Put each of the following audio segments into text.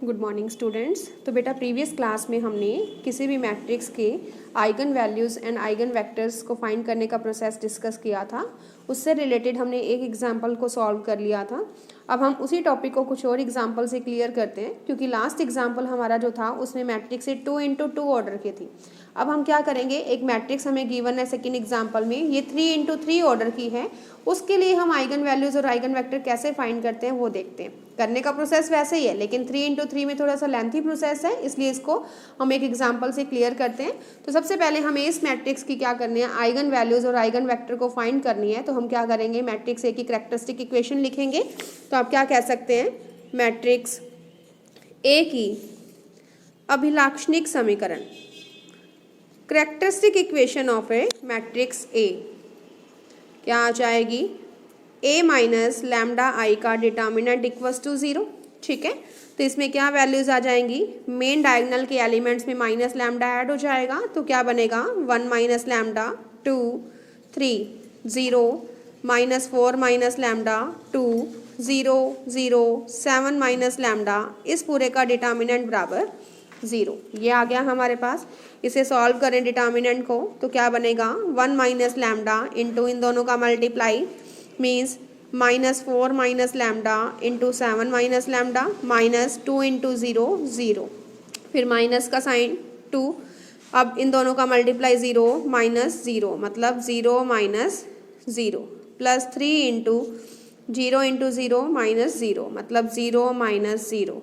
Good morning students. तो बेटा previous class में हमने किसी भी मैट्रिक्स के eigen values and eigen vectors को फाइंड करने का प्रोसेस डिस्कस किया था। उससे रिलेटेड हमने एक एग्जांपल को सॉल्व कर लिया था। अब हम उसी टॉपिक को कुछ और एग्जांपल से क्लियर करते हैं, क्योंकि लास्ट एग्जांपल हमारा जो था उसमें मैट्रिक्स से 2x2 ऑर्डर की थी। अब हम क्या करेंगे, एक मैट्रिक्स हमें गिवन है सेकेंड एग्जाम्पल में, ये 3x3 ऑर्डर की है। उसके लिए हम आइगन वैल्यूज़ और आइगन वेक्टर कैसे फाइंड करते हैं वो देखते हैं। करने का प्रोसेस वैसे ही है, लेकिन 3x3 में थोड़ा सा लेंथी प्रोसेस है, इसलिए इसको हम एक एग्जांपल से क्लियर करते हैं। तो सबसे पहले हमें इस मैट्रिक्स की क्या करनी है, आइगन वैल्यूज़ और आइगन वेक्टर को फाइंड करनी है। तो हम क्या करेंगे, मैट्रिक्स ए की कैरेक्टरिस्टिक इक्वेशन लिखेंगे। तो आप क्या कह सकते हैं, मैट्रिक्स ए की अभिलाक्षणिक समीकरण, characteristic equation of A matrix A क्या आ जाएगी, ए माइनस लैम्डा आई का डिटर्मिनेंट इक्वल्स टू 0। ठीक है, तो इसमें क्या वैल्यूज आ जाएंगी, मेन डायगोनल के एलिमेंट्स में माइनस लैम्डा ऐड हो जाएगा, तो क्या बनेगा 1 minus lambda 2 3 0 minus 4 minus lambda 2 0 0 7 minus lambda, इस पूरे का डिटर्मिनेंट बराबर 0। ये आ गया हमारे पास। इसे सॉल्व करें डिटर्मिनेंट को, तो क्या बनेगा 1 माइनस लैम्डा इंटू इन दोनों का multiply means -4 minus lambda into 7 minus lambda minus 2 into 0 0, फिर माइनस का साइन 2, अब इन दोनों का मल्टीप्लाई 0 माइनस 0 मतलब 0 minus 0 plus 3 into 0 into 0 minus 0 मतलब 0 minus 0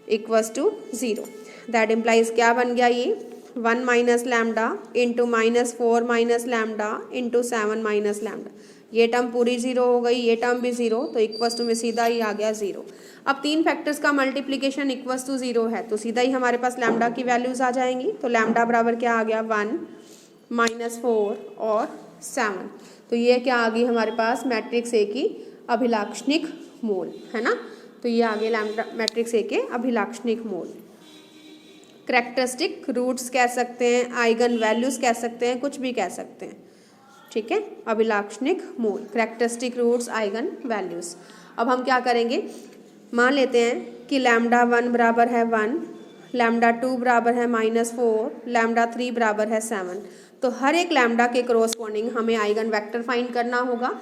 equals to 0। That implies क्या बन गया, ये 1 minus lambda into -4 minus lambda into 7 minus lambda, ये टर्म पूरी 0 हो गई, ये टर्म भी 0, तो इक्वल्स टू में सीधा ही आ गया 0। अब तीन फैक्टर्स का मल्टीप्लिकेशन इक्वल्स टू 0 है, तो सीधा ही हमारे पास लैम्डा की वैल्यूज आ जाएंगी। तो लैम्डा बराबर क्या आ गया 1 -4 और 7, तो ये क्या आ गई हमारे पास मैट्रिक्स ए की अभिलाक्षणिक मोल, है ना। तो ये आ गए लैम्डा मैट्रिक्स ए के अभिलाक्षणिक मोल। कैरेक्टरिस्टिक रूट्स कह सकते हैं, आइगन वैल्यूज कह सकते हैं, कुछ भी कह सकते हैं। ठीक है, अभिलाक्षणिक मोल, कैरेक्टरिस्टिक रूट्स, आइगन वैल्यूज। अब हम क्या करेंगे, मान लेते हैं कि लैम्डा 1 बराबर है 1, लैम्डा 2 बराबर है -4, लैम्डा 3 बराबर है 7। तो हर एक लैम्डा के कोरोस्पोंडिंग हमें आइगन वेक्टर फाइंड करना होगा।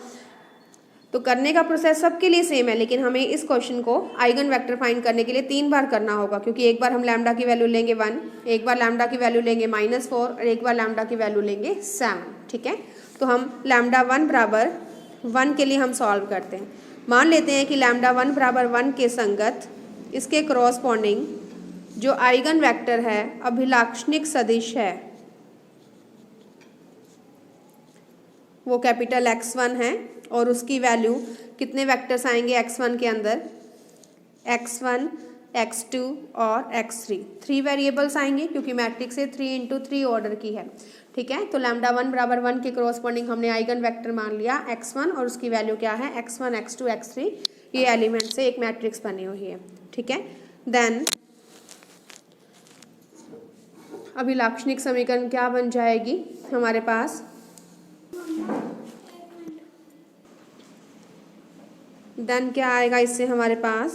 तो करने का प्रोसेस सबके लिए सेम है, लेकिन हमें इस क्वेश्चन को आइगन वेक्टर फाइंड करने के लिए 3 बार करना होगा, क्योंकि एक बार हम लैम्डा की वैल्यू लेंगे 1, एक बार लैम्डा की वैल्यू लेंगे -4 और एक बार लैम्डा की वैल्यू लेंगे 7। ठीक है, तो हम लैम्डा 1 बराबर 1 के लिए हम सॉल्व करते हैं। मान लेते हैं कि लैम्डा 1 बराबर 1 के संगत इसके कोरोस्पोंडिंग जो आइगन वेक्टर है अभिलाक्षणिक सदिश है वो कैपिटल X1 है, और उसकी वैल्यू कितने वेक्टर्स आएंगे X1 के अंदर, X1 X2 और X3, 3 वेरिएबल्स आएंगे, क्योंकि मैट्रिक्स से 3x3 ऑर्डर की है। ठीक है, तो लैम्डा 1 बराबर 1 के कोरोस्पोंडिंग हमने आइगन वेक्टर मान लिया X1, और उसकी वैल्यू क्या है X1 X2 X3, ये एलिमेंट से एक मैट्रिक्स बनी हुई है। ठीक है, देन अभिलाक्षणिक समीकरण क्या बन जाएगी हमारे पास, देन क्या आएगा इससे हमारे पास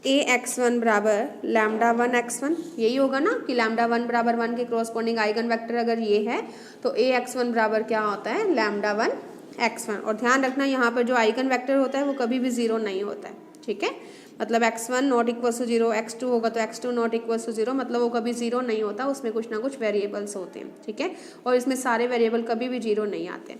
Ax1 बराबर लैम्डा 1 x1, यही होगा ना कि लैम्डा 1 बराबर 1 के कोरोस्पोंडिंग आइगन वेक्टर अगर ये है तो Ax1 बराबर क्या होता है लैम्डा 1 x1। और ध्यान रखना यहाँ पर जो आइगन वेक्टर होता है वो कभी भी 0 नहीं होता है। ठीक है, मतलब x1 not equals to 0, x2 होगा तो x2 नॉट इक्वल्स टू 0, मतलब वो कभी 0 नहीं होता, उसमें कुछ ना कुछ वेरिएबल्स होते हैं। ठीक है, और इसमें सारे वेरिएबल कभी भी 0 नहीं आते।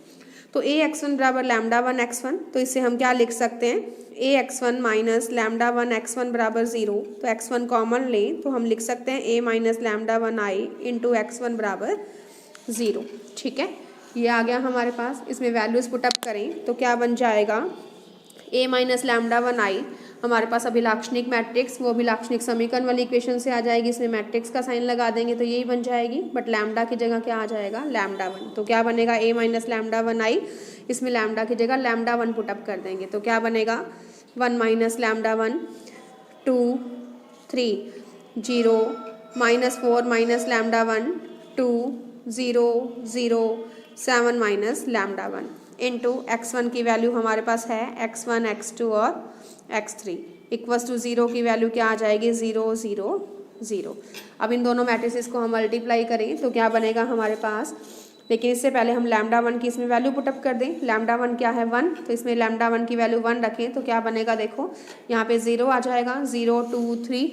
तो Ax1 बराबर लैम्डा 1 x1, तो इससे हम क्या लिख सकते हैं, Ax1 माइनस लैम्डा 1 x1 बराबर 0, तो x1 कॉमन लें तो हम लिख सकते हैं A minus lambda 1 i into x1 बराबर 0। ठीक है, ये आ गया हमारे पास। इसमें वैल्यूज पुटअप करें तो क्या बन जाएगा, A माइनस लैम्डा 1 i हमारे पास अभिलाक्षणिक मैट्रिक्स, वो अभिलाक्षणिक समीकरण वाली इक्वेशन से आ जाएगी, इसमें मैट्रिक्स का साइन लगा देंगे तो यही बन जाएगी, बट लैम्डा की जगह क्या आ जाएगा लैम्डा 1। तो क्या बनेगा A माइनस लैम्डा 1 i, इसमें लैम्डा की जगह लैम्डा 1 पुटअप कर देंगे, तो क्या बनेगा 1 minus lambda 1 2 3 0 -4 minus lambda 1 2 0 0 7 minus lambda 1 into X1 की वैल्यू हमारे पास है X1 X2 और X3। इक्वल्स टू 0 की वैल्यू क्या आ जाएगी 0 0 0। अब इन दोनों मैट्रिसेस को हम मल्टीप्लाई करें तो क्या बनेगा हमारे पास, लेकिन इससे पहले हम लैम्डा 1 की इसमें वैल्यू पुटअप कर दें। लैम्डा 1 क्या है 1, तो इसमें लैम्डा 1 की वैल्यू 1 रखें तो क्या बनेगा, देखो यहाँ पे 0 आ जाएगा, 0 2 3,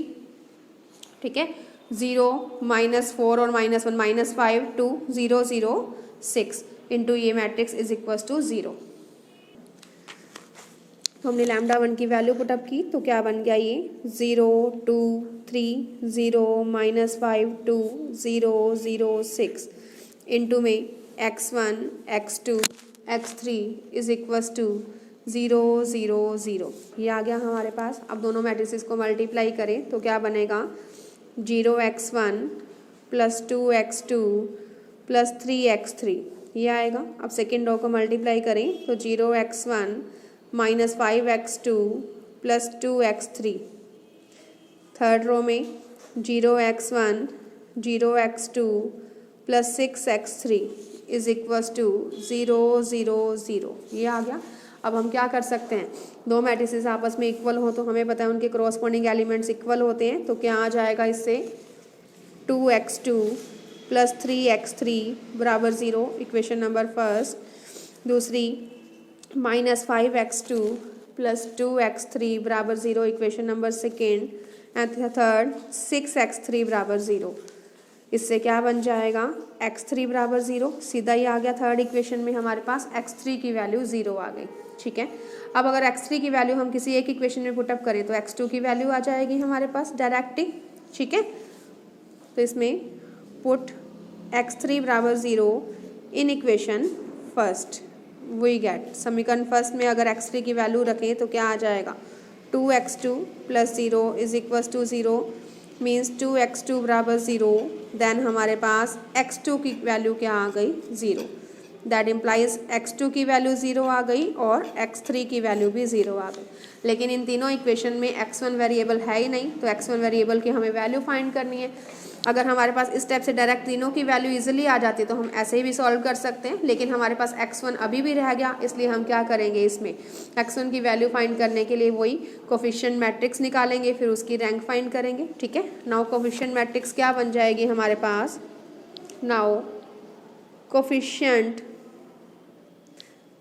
ठीक है, 0 -4 और -1 -5 2 0 0 6 इंटू ये मैट्रिक्स इज इक्वल्स टू 0। तो हमने लैम्डा 1 की वैल्यू पुटअप की तो क्या बन गया ये 0 2 3 0 -5 2 0 0 6 इंटू में x1 x2 x3 is equals to 0 0 0। ये आ गया हमारे पास। अब दोनों मैट्रिसेस को मल्टीप्लाई करें तो क्या बनेगा 0x1 + 2x2 + 3x3 ये आएगा। अब सेकेंड रो को मल्टीप्लाई करें तो 0x1 - 5x2 + 2x3। Third row में 0x1 0x2 + 6x3 is equals to 0 0 0। ये आ गया। अब हम क्या कर सकते हैं, दो मैट्रिसेस आपस में इक्वल हो तो हमें पता है उनके क्रॉसपोंडिंग एलिमेंट्स इक्वल होते हैं, तो क्या आ जाएगा इससे 2x2 + 3x3 = 0 equation number first. दूसरी -5x2 + 2x3 = 0 equation number second. And third 6x3 = 0। इससे क्या बन जाएगा x3 = 0, सीधा ही आ गया। थर्ड इक्वेशन में हमारे पास x3 की वैल्यू 0 आ गई, ठीक है। अब अगर x3 की वैल्यू हम किसी एक इक्वेशन में पुटअप करें तो x2 की वैल्यू आ जाएगी हमारे पास डायरेक्टली, ठीक है। तो इसमें put x3 = 0 in equation first, we get समीकरण फर्स्ट में अगर x3 की वैल्यू रखें तो क्या आ जाएगा 2x2 + 0 is equals to 0 means 2x2 = 0। Then हमारे पास x2 की वैल्यू क्या आ गई 0। दैट इम्प्लाइज x2 की वैल्यू 0 आ गई और x3 की वैल्यू भी 0 आ गई। लेकिन इन तीनों इक्वेशन में x1 वेरिएबल है ही नहीं, तो x1 वेरिएबल की हमें वैल्यू फाइंड करनी है। अगर हमारे पास इस टाइप से डायरेक्ट तीनों की वैल्यू इजीली आ जाती तो हम ऐसे ही भी सॉल्व कर सकते हैं, लेकिन हमारे पास x1 अभी भी रह गया, इसलिए हम क्या करेंगे इसमें x1 की वैल्यू फाइंड करने के लिए वही कोफिशिएंट मैट्रिक्स निकालेंगे, फिर उसकी रैंक फाइंड करेंगे, ठीक है। नाउ कोफिशिएंट मैट्रिक्स क्या बन जाएगी हमारे पास, नाउ कोफिशिएंट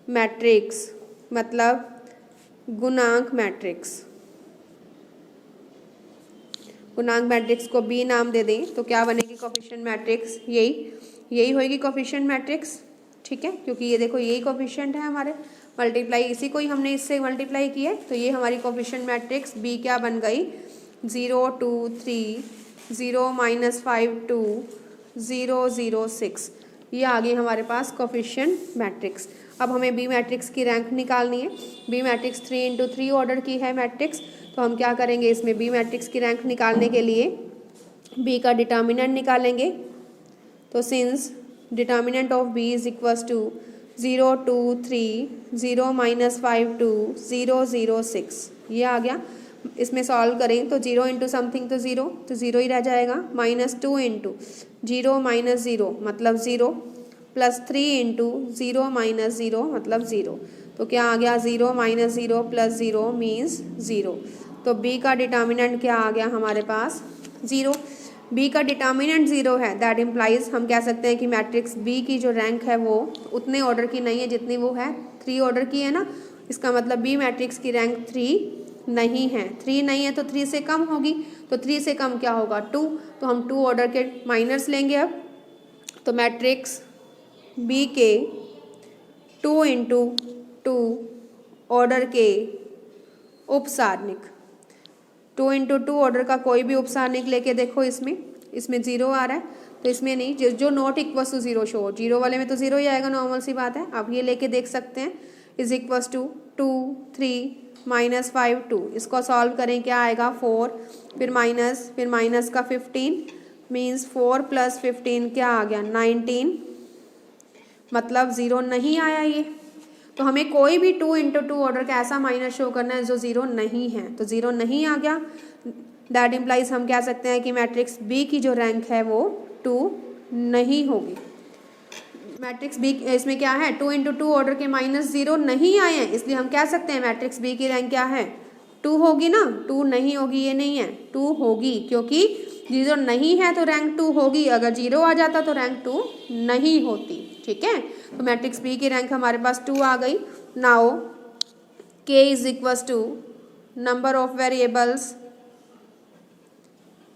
मैट्रिक्स मतलब गुणांक मैट्रिक्स। गुणांक मैट्रिक्स को बी नाम दे दें तो क्या बनेगी कोफिशिएंट मैट्रिक्स, यही होगी कोफिशिएंट मैट्रिक्स, ठीक है, क्योंकि ये देखो यही कोफिशिएंट है हमारे, मल्टीप्लाई इसी को ही हमने इससे मल्टीप्लाई किया है, तो ये हमारी कोफिशिएंट मैट्रिक्स बी क्या बन गई 0 2 3 0 -5 2 0 0 6। ये आ गई हमारे पास कोफिशिएंट मैट्रिक्स। अब हमें बी मैट्रिक्स की रैंक निकालनी है। बी मैट्रिक्स 3 × 3 ऑर्डर की है मैट्रिक्स, तो हम क्या करेंगे इसमें बी मैट्रिक्स की रैंक निकालने के लिए बी का डिटर्मिनेंट निकालेंगे। तो since determinant of B is equals to 0 2 3 0 -5 2 0 0 6। ये आ गया। इसमें सॉल्व करें तो 0 इंटू समथिंग तो 0, तो 0 ही रह जाएगा, -2 इंटू 0 -0 मतलब 0 +3 इंटू 0 -0 मतलब 0। तो क्या आ गया 0 -0 + 0 मीन्स 0। तो b का डिटर्मिनेंट क्या आ गया हमारे पास 0। b का डिटर्मिनेंट 0 है, दैट इम्प्लाइज हम कह सकते हैं कि मैट्रिक्स b की जो रैंक है वो उतने ऑर्डर की नहीं है जितनी वो है 3 ऑर्डर की है ना। इसका मतलब b मैट्रिक्स की रैंक 3 नहीं है, 3 नहीं है तो 3 से कम होगी, तो 3 से कम क्या होगा 2, तो हम 2 ऑर्डर के माइनर्स लेंगे। अब तो मैट्रिक्स बी के 2 × 2 ऑर्डर के उपसारणिक, 2 × 2 ऑर्डर का कोई भी उपसारणिक लेके देखो, इसमें 0 आ रहा है तो इसमें नहीं, जो नॉट इक्वल टू 0 शो, 0 वाले में तो 0 ही आएगा, नॉर्मल सी बात है। अब ये लेके देख सकते हैं इज इक्वल टू 2 3 -5 2। इसको सॉल्व करें क्या आएगा 4, फिर माइनस का 15 मीन्स 4 + 15 क्या आ गया 19, मतलब 0 नहीं आया ये। तो हमें कोई भी 2 × 2 ऑर्डर का ऐसा माइनस शो करना है जो 0 नहीं है, तो 0 नहीं आ गया। दैट इम्प्लाइज हम कह सकते हैं कि मैट्रिक्स बी की जो रैंक है वो 2 नहीं होगी। मैट्रिक्स बी इसमें क्या है 2 × 2 ऑर्डर के -0 नहीं आए हैं, इसलिए हम कह सकते हैं मैट्रिक्स बी की रैंक क्या है 2 होगी ना, 2 नहीं होगी ये नहीं है, 2 होगी, क्योंकि 0 नहीं है तो रैंक 2 होगी, अगर 0 आ जाता तो रैंक 2 नहीं होती। ठीक है, तो मैट्रिक्स बी की रैंक हमारे पास 2 आ गई। Now K is equals to number of variables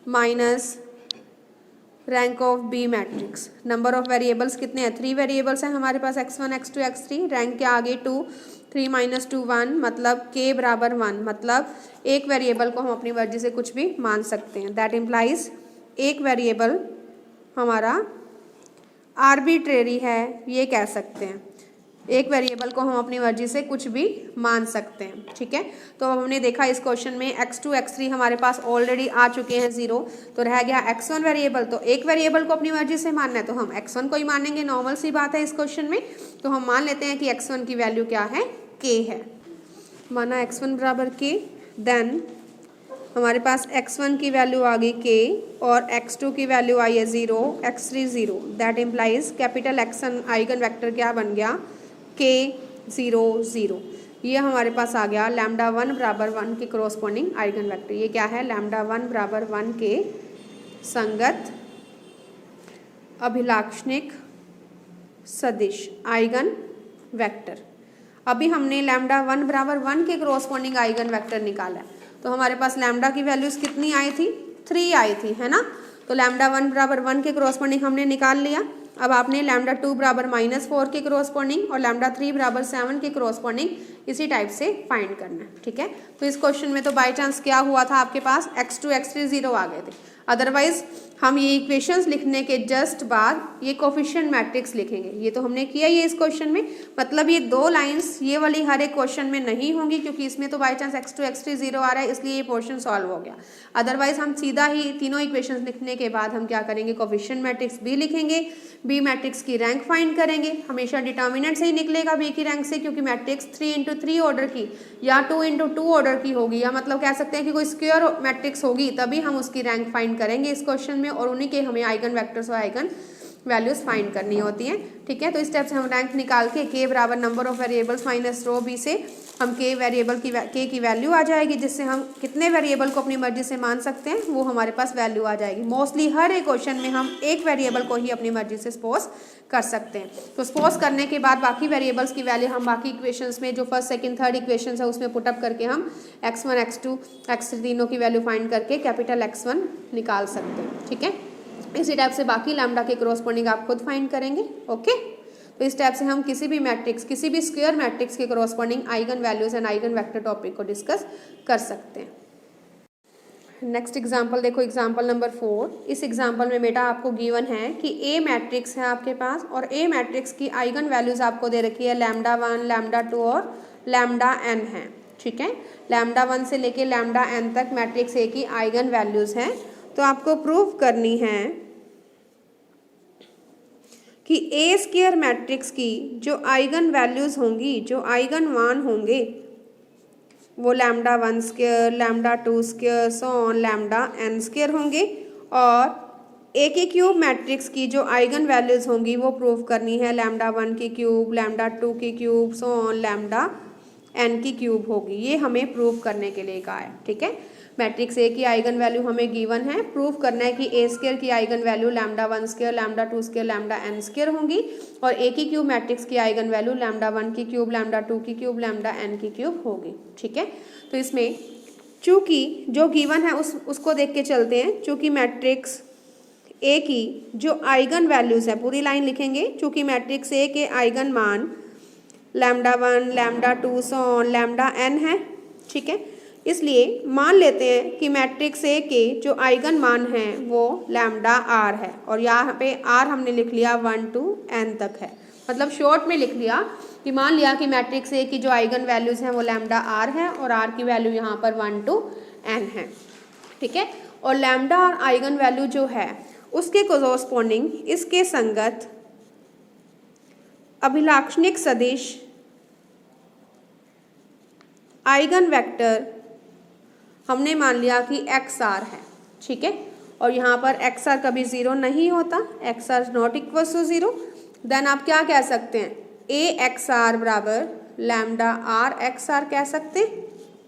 minus rank of B matrix. Number of variables कितने हैं, 3 वेरिएबल्स हैं हमारे पास, x1 x2 x3। रैंक के आगे 2, 3 - 2 1, मतलब k बराबर 1, मतलब एक वेरिएबल को हम अपनी मर्जी से कुछ भी मान सकते हैं। दैट इम्प्लाइज एक वेरिएबल हमारा आर्बिट्रेरी है, ये कह सकते हैं। एक वेरिएबल को हम अपनी मर्जी से कुछ भी मान सकते हैं। ठीक है, तो अब हमने देखा इस क्वेश्चन में x2 x3 हमारे पास ऑलरेडी आ चुके हैं 0, तो रह गया x1 वेरिएबल। तो एक वेरिएबल को अपनी मर्जी से मानना है तो हम x1 को ही मानेंगे, नॉर्मल सी बात है इस क्वेश्चन में। तो हम मान लेते हैं कि x1 की वैल्यू क्या है, k है। माना x1 बराबर k, देन हमारे पास x1 की वैल्यू आ गई k और x2 की वैल्यू आई है 0, x3 0। That implies capital X1 eigen vector क्या बन गया, k 0 0। ये हमारे पास आ गया लैम्डा 1 बराबर 1 के कोरोस्पोंडिंग आइगन वेक्टर। ये क्या है, लैम्डा 1 बराबर 1 के संगत अभिलाक्षणिक सदिश आइगन वेक्टर। अभी हमने लैम्डा 1 बराबर 1 के कोरोस्पोंडिंग आइगन वेक्टर निकाला है, तो हमारे पास लैम्डा की वैल्यूज कितनी आई थी, 3 आई थी, है ना। तो लैम्डा 1 बराबर 1 के कोरोस्पोंडिंग हमने निकाल लिया। अब आपने लैम्डा 2 बराबर -4 के कोरोस्पोंडिंग और लैम्डा 3 बराबर 7 के कोरोस्पोंडिंग इसी टाइप से फाइंड करना है। ठीक है, तो इस क्वेश्चन में तो बाय चांस क्या हुआ था, आपके पास x2 x3 0 आ गए थे, अदरवाइज हम ये इक्वेशंस लिखने के जस्ट बाद ये कोफिशिएंट मैट्रिक्स लिखेंगे। ये तो हमने किया ही है इस क्वेश्चन में, मतलब ये 2 लाइंस ये वाली हर एक क्वेश्चन में नहीं होंगी, क्योंकि इसमें तो बाय चांस x2 x3 0 आ रहा है, इसलिए ये पोर्शन सॉल्व हो गया। अदरवाइज हम सीधा ही तीनों इक्वेशंस लिखने के बाद हम क्या करेंगे, कोफिशिएंट मैट्रिक्स बी लिखेंगे, बी मैट्रिक्स की रैंक फाइंड करेंगे। हमेशा डिटर्मिनेंट से ही निकलेगा बी की रैंक से, क्योंकि मैट्रिक्स 3 × 3 ऑर्डर की या 2 × 2 ऑर्डर की होगी, या मतलब कह सकते हैं कि कोई स्क्वायर मैट्रिक्स होगी, तभी हम उसकी रैंक फाइंड करेंगे इस क्वेश्चन में, और उन्हीं के हमें आइगन वेक्टर्स और आइगन वैल्यूज फाइंड करनी होती हैं। ठीक है, तो इस स्टेप से हम रैंक निकाल के k बराबर number of variables minus rho B से हम k वेरिएबल की k की वैल्यू आ जाएगी, जिससे हम कितने वेरिएबल को अपनी मर्जी से मान सकते हैं वो हमारे पास वैल्यू आ जाएगी। मोस्टली हर एक क्वेश्चन में हम एक वेरिएबल को ही अपनी मर्जी से सपोज कर सकते हैं। तो सपोज करने के बाद बाकी वेरिएबल्स की वैल्यू हम बाकी इक्वेशंस में जो फर्स्ट सेकंड थर्ड इक्वेशंस है उसमें पुटअप करके हम x1 x2 x3 तीनों की वैल्यू फाइंड करके कैपिटल X1 निकाल सकते हैं। ठीक है, इसी टाइप से बाकी लैम्डा के कोरोस्पोंडिंग आप खुद फाइंड करेंगे। ओके, तो इस टाइप से हम किसी भी मैट्रिक्स, किसी भी स्क्वायर मैट्रिक्स के corresponding eigen values and eigen vector topic को डिस्कस कर सकते हैं। नेक्स्ट एग्जांपल देखो, एग्जांपल नंबर 4। इस एग्जांपल में बेटा आपको गिवन है कि ए मैट्रिक्स है आपके पास, और ए मैट्रिक्स की आइगन वैल्यूज आपको दे रखी है लैम्डा 1 लैम्डा 2 और लैम्डा n है। ठीक है, लैम्डा 1 से लेके लैम्डा n तक मैट्रिक्स ए की आइगन वैल्यूज हैं। तो आपको प्रूव करनी है कि ए स्क्वायर मैट्रिक्स की जो आइगन वैल्यूज होंगी, जो आइगन मान होंगे, वो lambda 1 square lambda 2 square so on lambda n square होंगे, और ए के क्यूब मैट्रिक्स की जो आइगन वैल्यूज होंगी वो प्रूव करनी है लैम्डा 1 की क्यूब लैम्डा 2 की cube so on lambda n की क्यूब होगी। ये हमें प्रूव करने के लिए कहा है। ठीक है, मैट्रिक्स ए की आइगन वैल्यू हमें गिवन है, प्रूव करना है कि ए स्क्वायर की eigen value lambda 1 square lambda 2 square lambda n square होंगी, और ए की क्यूब मैट्रिक्स की आइगन वैल्यू लैम्डा 1 की क्यूब लैम्डा 2 की क्यूब लैम्डा n की क्यूब होगी। ठीक है, तो इसमें चूंकि जो गिवन है उसको देख के चलते हैं। चूंकि मैट्रिक्स ए की जो आइगन वैल्यूज है, पूरी लाइन लिखेंगे, चूंकि मैट्रिक्स ए के आइगन मान lambda 1 lambda 2 so on lambda n है। ठीक है, इसलिए मान लेते हैं कि मैट्रिक्स ए के जो आइगन मान हैं वो लैम्डा r है, और यहाँ पे r हमने लिख लिया 1 to n तक है। मतलब शॉर्ट में लिख लिया कि मान लिया कि मैट्रिक्स ए की जो आइगन वैल्यूज हैं वो लैम्डा r है, और r की वैल्यू यहाँ पर 1 to n है। ठीक है, और लैम्डा और आइगन वैल्यू जो है उसके कोरोस्पोंडिंग इसके संगत अभिलाक्षणिक सदिश आइगन वेक्टर हमने मान लिया कि XR है। ठीक है, और यहाँ पर XR कभी 0 नहीं होता, XR not equal to 0। Then आप क्या कह सकते हैं, A XR बराबर लैम्डा R XR कह सकते हैं।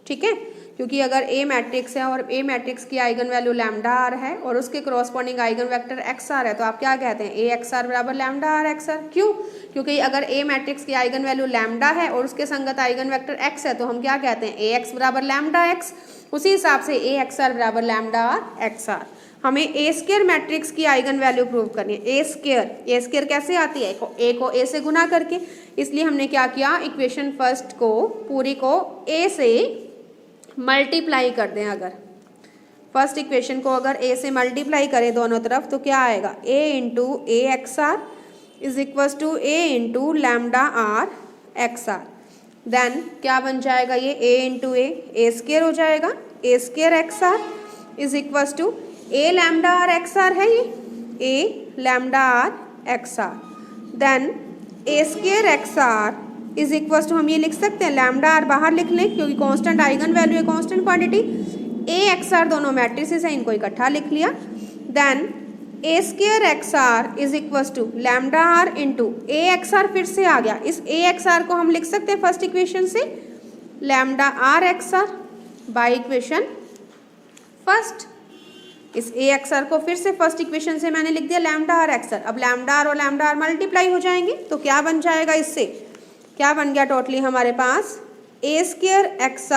ठीक है, क्योंकि अगर ए मैट्रिक्स है और ए मैट्रिक्स की आइगन वैल्यू लैम्डा आर है और उसके करॉस्पॉन्डिंग आइगन वेक्टर एक्स आर है, तो आप क्या कहते हैं, ए एक्स आर बराबर लैम्डा आर एक्स आर। क्यों? क्योंकि अगर ए मैट्रिक्स की आइगन वैल्यू लैम्डा है और उसके संगत आइगन वेक्टर एक्स है, तो हम क्या कहते हैं, ए एक्स बराबर लैम्डा एक्स। उसी हिसाब से ए एक्स आर बराबर लैम्डा आर एक्स आर। हमें ए स्क्वायर मैट्रिक्स की आइगन वैल्यू प्रूव करनी है। ए स्क्वायर कैसे आती है, ए को ए से गुना करके। इसलिए हमने क्या किया, इक्वेशन फर्स्ट को पूरी को ए से मल्टीप्लाई कर दें। अगर फर्स्ट इक्वेशन को अगर ए से मल्टीप्लाई करें दोनों तरफ, तो क्या आएगा, A into A X R is equal to A into lambda R X R. Then क्या बन जाएगा, ये ए इंटू ए स्क्वायर हो जाएगा, A square X R is equal to A lambda R X R है, ये A lambda R X R. Then A square X R is equal to, हम ये लिख सकते हैं, लैम्डा आर बाहर लिख लें क्योंकि कांस्टेंट आइगन वैल्यू है, constant quantity. A X R दोनों मैट्रिसेस हैं, इनको इकट्ठा लिख लिया। Then A square X R is equal to lambda R into A X R फिर से आ गया। इस ए एक्स आर को हम लिख सकते हैं फर्स्ट इक्वेशन से lambda R X R by equation first. इस ए एक्स आर को फिर से फर्स्ट इक्वेशन से मैंने लिख दिया लैम्डा आर एक्स आर। अब लैम्डा आर और लैम्डा आर मल्टीप्लाई हो जाएंगे, तो क्या बन जाएगा, इससे क्या बन गया टोटली हमारे पास, A square X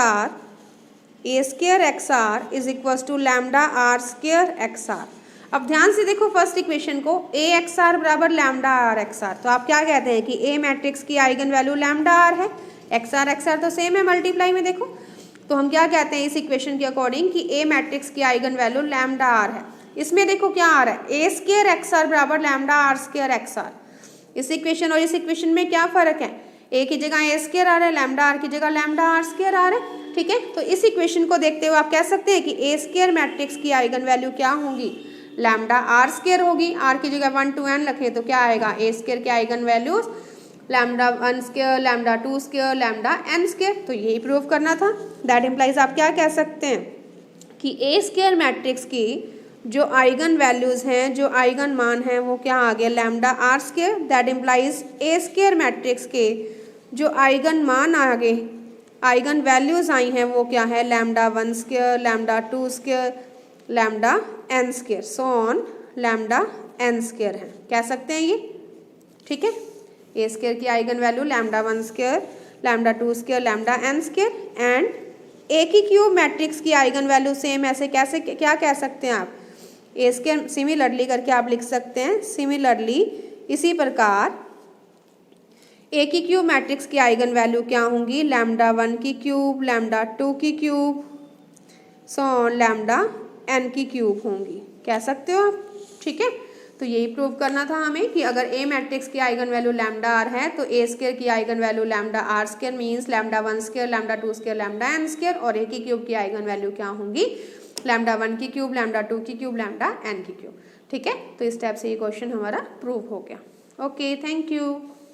R is equal to lambda R square X R. अब ध्यान से देखो फर्स्ट इक्वेशन को, ए एक्स आर बराबर लैम्डा आर एक्स आर, तो आप क्या कहते हैं कि ए मैट्रिक्स की आइगन वैल्यू लैम्डा आर है, एक्स आर तो सेम है मल्टीप्लाई में। देखो तो हम क्या कहते हैं इस इक्वेशन के अकॉर्डिंग कि ए मैट्रिक्स की आइगन वैल्यू लैम्डा आर है। इसमें देखो क्या आ रहा है, ए स्क्वायर एक्स आर बराबर lambda R square X R. इस इक्वेशन और इस इक्वेशन में क्या फर्क है, ए की जगह ए स्क्वायर आ रहा है, लैम्डा आर की जगह लैम्डा आर स्क्वायर आ रहा है। ठीक है, तो इस इक्वेशन को देखते हुए आप कह सकते हैं कि ए स्क्वायर मैट्रिक्स की आइगन वैल्यू क्या होगी, लैम्डा आर स्क्वायर होगी। आर की जगह 1 to n रखें तो क्या आएगा, ए स्क्वायर की eigen values lambda 1 square, lambda 2 square, lambda n square. तो यही प्रूव करना था। दैट इम्प्लाइज आप क्या कह सकते हैं कि ए स्क्वायर मैट्रिक्स की जो आइगन वैल्यूज हैं, जो आइगन मान हैं, वो क्या आ गया, lambda R square. That implies A square matrix के जो आइगन मान आ गए, आइगन वैल्यूज आई हैं, वो क्या है, lambda 1 square, lambda 2 square, lambda n square, so on lambda n square है, कह सकते हैं ये। ठीक है, ए स्क्वायर की eigen value lambda 1 square, lambda 2 square, lambda n square. And A की क्यूब मैट्रिक्स की आइगन वैल्यू सेम, ऐसे कैसे क्या कह सकते हैं आप, ए स्क्वायर सिमिलरली करके आप लिख सकते हैं, सिमिलरली इसी प्रकार ए की क्यूब मैट्रिक्स की आइगन वैल्यू क्या होंगी, लैम्डा 1 की क्यूब, लैम्डा 2 की cube, so on lambda n की क्यूब होंगी, कह सकते हो आप। ठीक है, तो यही प्रूव करना था हमें कि अगर ए मैट्रिक्स की आइगन वैल्यू लैम्डा आर है तो ए स्क्वायर की eigen value lambda R square means lambda 1 square, lambda 2 square, lambda n square. और ए की क्यूब की आइगन वैल्यू क्या होंगी, लैम्डा 1 की क्यूब, लैम्डा 2 की क्यूब, लैम्डा n की क्यूब। ठीक है, तो इस टाइप से ये क्वेश्चन हमारा प्रूव हो गया। Okay, thank you.